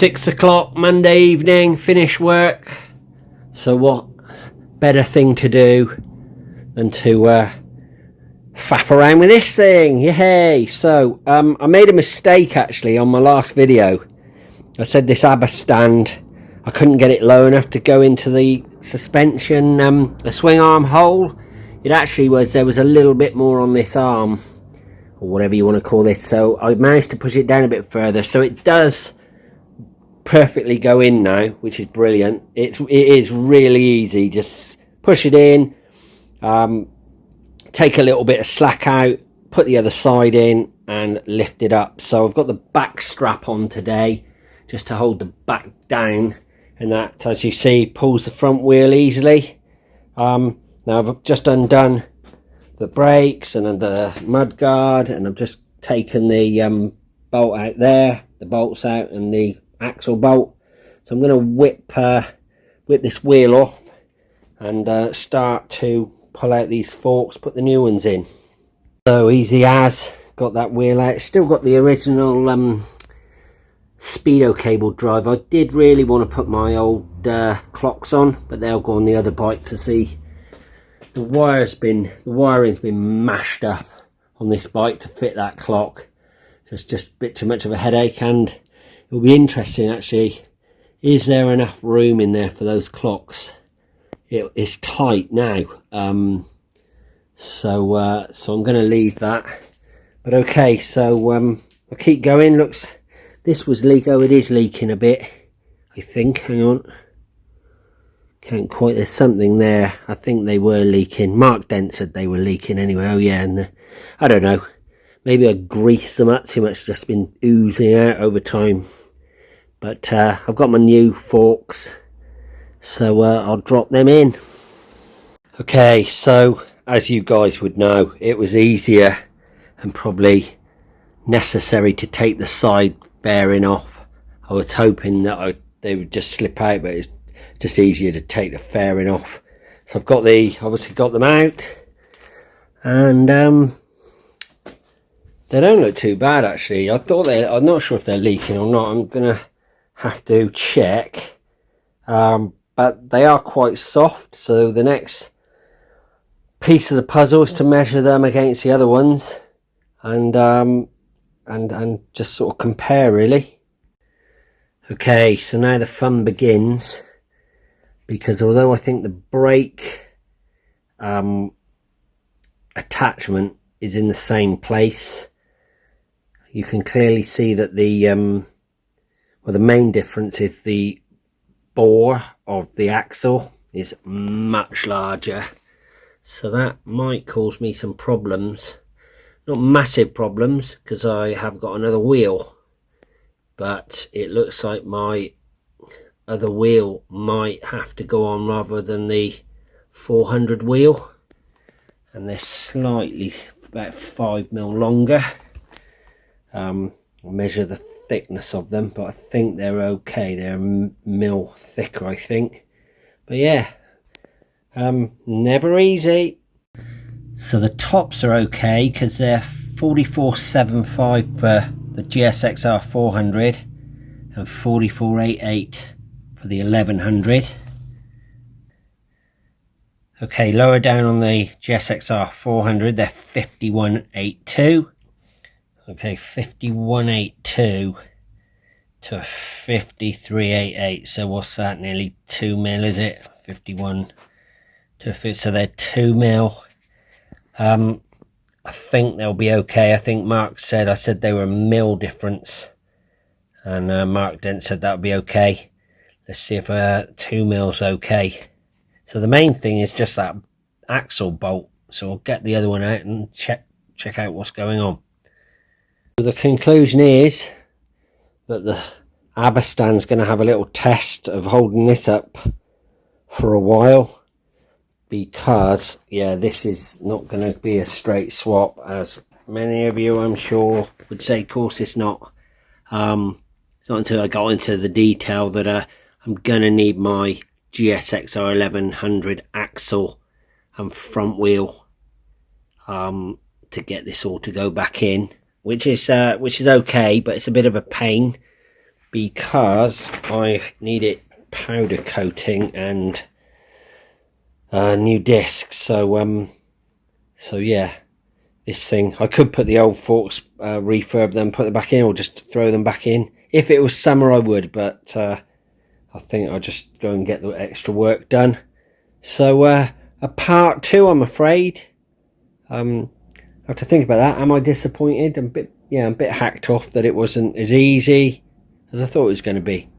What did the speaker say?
6 o'clock Monday evening, finish work. So what better thing to do than to faff around with this thing. Yay! So I made a mistake actually on my last video. I said this ABBA stand, I couldn't get it low enough to go into the suspension, the swing arm hole. It actually was, there was a little bit more on this arm, or whatever you want to call this, so I managed to push it down a bit further, so it does perfectly go in now, which is brilliant. It is really easy. Just push it in, take a little bit of slack out, put the other side in and lift it up. So I've got the back strap on today just to hold the back down, and that, as you see, pulls the front wheel easily. Now I've just undone the brakes and the mud guard, and I've just taken the bolt out there, the bolts out and the axle bolt. So I'm going to whip this wheel off and start to pull out these forks, put the new ones in. So easy as, got that wheel out. Still got the original speedo cable drive. I did really want to put my old clocks on, but they'll go on the other bike because the wiring's been mashed up on this bike to fit that clock. So it's just a bit too much of a headache, and it'll be interesting actually, is there enough room in there for those clocks? It's tight now, so I'm going to leave that. But okay, so I'll keep going. Looks, this was oh, it is leaking a bit, I think. Hang on, can't quite, there's something there. I think they were leaking. Mark Dent said they were leaking anyway. Oh yeah, and I don't know, maybe I greased them up too much, just been oozing out over time. But I've got my new forks, so I'll drop them in. Okay, so as you guys would know, it was easier and probably necessary to take the side fairing off. I was hoping that they would just slip out, but it's just easier to take the fairing off. So I've got obviously got them out, and they don't look too bad actually. I'm not sure if they're leaking or not. I'm gonna have to check, but they are quite soft, so the next piece of the puzzle is to measure them against the other ones and just sort of compare really. Okay, so now the fun begins, because although I think the brake attachment is in the same place, you can clearly see that the main difference is the bore of the axle is much larger, so that might cause me some problems. Not massive problems, because I have got another wheel, but it looks like my other wheel might have to go on rather than the 400 wheel, and they're slightly about 5mm longer. I'll measure the thickness of them, but I think they're okay. They're a mil thicker, I think. But yeah, never easy. So the tops are okay because they're 44.75 for the GSXR 400 and 44.88 for the 1100. Okay, lower down on the GSXR 400, they're 51.82. Okay, 51.82 to 53.88. So what's that? Nearly 2mm, is it? 51 to 50. So they're 2mm. I think they'll be okay. I think Mark said, I said they were a mil difference, and Mark Dent said that would be okay. Let's see if 2mm okay. So the main thing is just that axle bolt. So I'll get the other one out and check out what's going on. So the conclusion is that the ABBA stand's going to have a little test of holding this up for a while, because yeah, this is not going to be a straight swap, as many of you I'm sure would say. Of course it's not. It's not until I got into the detail that I'm going to need my GSXR 1100 axle and front wheel to get this all to go back in, which is okay, but it's a bit of a pain because I need it powder coating and new discs. So yeah, this thing, I could put the old forks, refurb them, put them back in, or just throw them back in. If it was summer I would, but I think I'll just go and get the extra work done. So a part 2, I'm afraid. I have to think about that. Am I disappointed? I'm a bit hacked off that it wasn't as easy as I thought it was going to be.